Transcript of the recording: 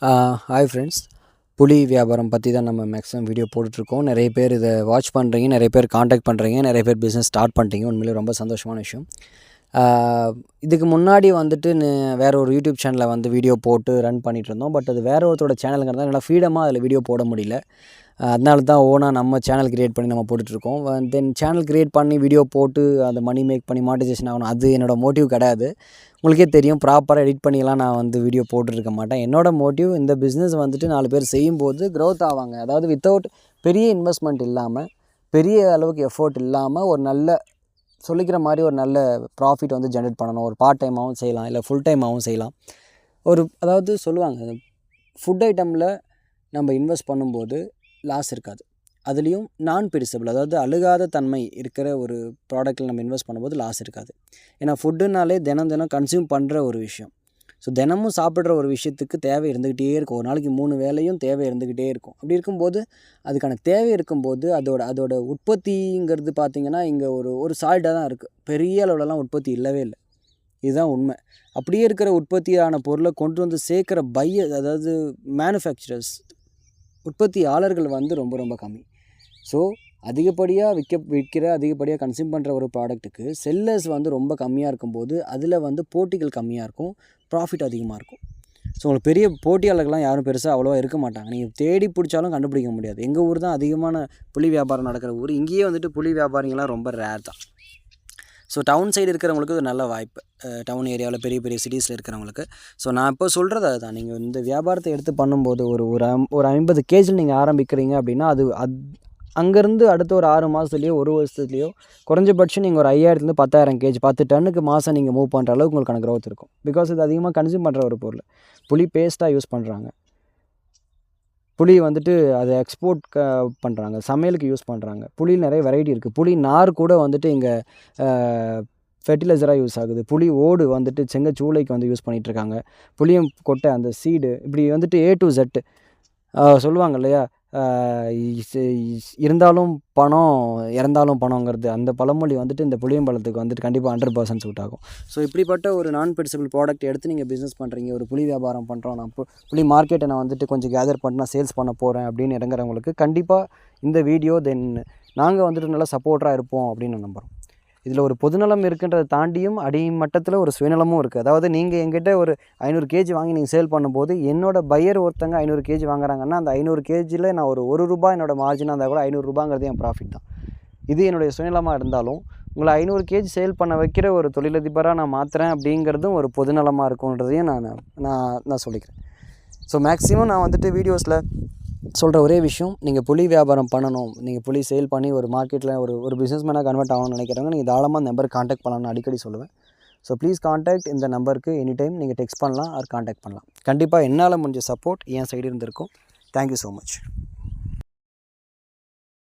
Hi friends, புலி வியாபாரம் பற்றி தான் நம்ம மேக்ஸிமம் வீடியோ போட்டுட்ருக்கோம். நிறைய பேர் இதை வாட்ச் பண்ணுறீங்க, நிறைய பேர் காண்டாக்ட் பண்ணுறீங்க, நிறைய பேர் பிஸ்னஸ் ஸ்டார்ட் பண்ணிட்டீங்க. உண்மையிலே ரொம்ப சந்தோஷமான விஷயம். இதுக்கு முன்னாடி வந்துட்டு வேறு ஒரு யூடியூப் சேனலில் வந்து வீடியோ போட்டு ரன் பண்ணிகிட்ருந்தோம். பட் அது வேறு ஒருத்தரோட சேனலுங்கிறதால என்னால் ஃப்ரீடமாக அதில் வீடியோ போட முடியல. அதனால தான் ஓனாக நம்ம சேனல் க்ரியேட் பண்ணி நம்ம போட்டுட்ருக்கோம். தென் சேனல் க்ரியேட் பண்ணி வீடியோ போட்டு அந்த மணி மேக் பண்ணி மானிடைசேஷன் ஆகணும், அது என்னோடய மோட்டிவ் கிடையாது. உங்களுக்கே தெரியும், ப்ராப்பராக எடிட் பண்ணிலாம் நான் வந்து வீடியோ போட்டுருக்க மாட்டேன். என்னோடய மோட்டிவ் இந்த பிஸ்னஸ் வந்துட்டு 4 பேர் செய்யும்போது க்ரோத் ஆவாங்க. அதாவது வித்தவுட் பெரிய இன்வெஸ்ட்மெண்ட் இல்லாமல், பெரிய அளவுக்கு எஃபோர்ட் இல்லாமல் ஒரு நல்ல சொல்லிக்கிற மாதிரி ஒரு நல்ல ப்ராஃபிட் வந்து ஜென்ரேட் பண்ணணும். ஒரு பார்ட் டைமாகவும் செய்யலாம், இல்லை ஃபுல் டைமாகவும் செய்யலாம். அதாவது சொல்லுவாங்க, ஃபுட் ஐட்டமில் நம்ம இன்வெஸ்ட் பண்ணும்போது லாஸ் இருக்காது. அதுலேயும் நான் பெரிசபிள், அதாவது அழுகாத தன்மை இருக்கிற ஒரு ப்ராடக்ட்டில் நம்ம இன்வெஸ்ட் பண்ணும்போது லாஸ் இருக்காது. ஏன்னா ஃபுட்டுனாலே தினம் கன்சியூம் பண்ணுற ஒரு விஷயம். ஸோ தினமும் சாப்பிட்ற ஒரு விஷயத்துக்கு தேவை இருந்துக்கிட்டே இருக்கும். ஒரு நாளைக்கு 3 வேளையும் தேவை இருந்துக்கிட்டே இருக்கும். அப்படி இருக்கும்போது அதுக்கான தேவை இருக்கும்போது அதோட உற்பத்திங்கிறது பார்த்திங்கன்னா இங்கே ஒரு சால்ட்டாக தான் இருக்குது. பெரிய அளவுலலாம் உற்பத்தி இல்லவே இல்லை. இதுதான் உண்மை. அப்படியே இருக்கிற உற்பத்தியான பொருளை கொண்டு வந்து சேர்க்குற அதாவது மேனுஃபேக்சரர்ஸ், உற்பத்தியாளர்கள் வந்து ரொம்ப கம்மி. ஸோ அதிகப்படியாக அதிகப்படியாக கன்சியூம் பண்ணுற ஒரு ப்ராடக்ட்டுக்கு செல்லர்ஸ் வந்து ரொம்ப கம்மியாக இருக்கும்போது அதில் வந்து போட்டிகள் கம்மியாக இருக்கும், ப்ராஃபிட் அதிகமாக இருக்கும். ஸோ உங்களுக்கு பெரிய போட்டியாளர்கள்லாம் யாரும் பெருசாக அவ்வளோவா இருக்க மாட்டாங்க. நீங்கள் தேடி பிடிச்சாலும் கண்டுபிடிக்க முடியாது. எங்கள் ஊர் தான் அதிகமான புலி வியாபாரம் நடக்கிற ஊர். இங்கேயே வந்துட்டு புலி வியாபாரிங்கள்லாம் ரொம்ப ரேர் தான். ஸோ டவுன் சைடு இருக்கிறவங்களுக்கு ஒரு நல்ல வாய்ப்பு, டவுன் ஏரியாவில் பெரிய சிட்டிஸில் இருக்கிறவங்களுக்கு. ஸோ நான் இப்போ சொல்கிறது அதுதான். நீங்கள் இந்த வியாபாரத்தை எடுத்து பண்ணும்போது ஒரு 50 கேஜில் நீங்கள் ஆரம்பிக்கிறீங்க அப்படின்னா அது அங்கேருந்து அடுத்த ஒரு 6 மாதத்துலேயோ 1 வருஷத்துலேயோ குறைஞ்சபட்சம் நீங்கள் ஒரு 5000 10,000 கேஜி 10 டன்னுக்கு மாதம் நீங்கள் மூவ் பண்ணுற அளவுக்கு உங்களுக்கான க்ரோத் இருக்கும். பிகாஸ் இது அதிகமாக கன்சியூம் பண்ணுற ஒரு பொருள். புளி பேஸ்ட்டாக யூஸ் பண்ணுறாங்க. புளி வந்துட்டு அதை எக்ஸ்போர்ட் பண்ணுறாங்க, சமையலுக்கு யூஸ் பண்ணுறாங்க. புளியில் நிறைய வெரைட்டி இருக்குது. புளி நார் கூட வந்துட்டு இங்கே ஃபெர்டிலைசராக யூஸ் ஆகுது. புளி ஓடு வந்துட்டு செங்கச்சூளைக்கு வந்து யூஸ் பண்ணிகிட்ருக்காங்க. புளியம் கொட்டை, அந்த சீடு, இப்படி வந்துட்டு A to Z சொல்லுவாங்க இல்லையா, இருந்தாலும் பணம் இறந்தாலும் பணங்கிறது அந்த பழமொழி வந்துட்டு இந்த புளியம்பழத்துக்கு வந்துட்டு கண்டிப்பாக 100% சூட் ஆகும். ஸோ இப்படிப்பட்ட ஒரு நான் பெரிசபிள் ப்ராடக்ட் எடுத்து நீங்கள் பிஸ்னஸ் பண்ணுறீங்க, ஒரு புளி வியாபாரம் பண்ணுறோம், நான் புளி மார்க்கெட்டை நான் வந்துட்டு கொஞ்சம் கேதர் பண்ணி நான் சேல்ஸ் பண்ண போகிறேன் அப்படின்னு இறங்குறவங்களுக்கு கண்டிப்பாக இந்த வீடியோ தென் நாங்கள் வந்துட்டு நல்லா சப்போர்ட்டராக இருப்போம் அப்படின்னு நான் நம்புகிறோம். இதில் ஒரு பொதுநலம் இருக்குன்றதை தாண்டியும் அடிமட்டத்தில் ஒரு சுயநலமும் இருக்குது. அதாவது நீங்கள் எங்கிட்ட ஒரு 500 கேஜி வாங்கி நீங்கள் சேல் பண்ணும்போது என்னோடய பையர் ஒருத்தங்க 500 கேஜி வாங்குறாங்கன்னா அந்த 500 கேஜியில் நான் ஒரு ரூபா என்னோடய மார்ஜினாக இருந்தால் கூட 500 ரூபாங்கிறது என் ப்ராஃபிட் தான். இது என்னுடைய சுயநலமாக இருந்தாலும் உங்களை 500 கேஜி சேல் பண்ண வைக்கிற ஒரு தொழிலதிபராக நான் மாற்றுறேன் அப்படிங்கிறதும் ஒரு பொதுநலமாக இருக்குன்றதையும் நான் சொல்லிக்கிறேன். ஸோ மேக்ஸிமம் நான் வந்துட்டு வீடியோஸில் சொல்கிற ஒரே விஷயம், நீங்கள் புளி வியாபாரம் பண்ணணும், நீங்கள் புளி சேல் பண்ணி ஒரு மார்க்கெட்டில் ஒரு பிஸ்னஸ்மேனாக கன்வெர்ட் ஆகணும்னு நினைக்கிறவங்க நீங்கள் தாராளமாக அந்த நம்பருக்கு காண்டாக்ட் பண்ணலாம்னு அடிக்கடி சொல்லுவேன். ஸோ ப்ளீஸ் காண்டாக்ட் இந்த நம்பருக்கு எனி டைம் நீங்கள் டெக்ஸ்ட் பண்ணலாம் ஆர் காண்டாக்ட் பண்ணலாம். கண்டிப்பாக என்னால் முடிஞ்ச சப்போர்ட் என் சைடு இருந்திருக்கும். Thank you so much.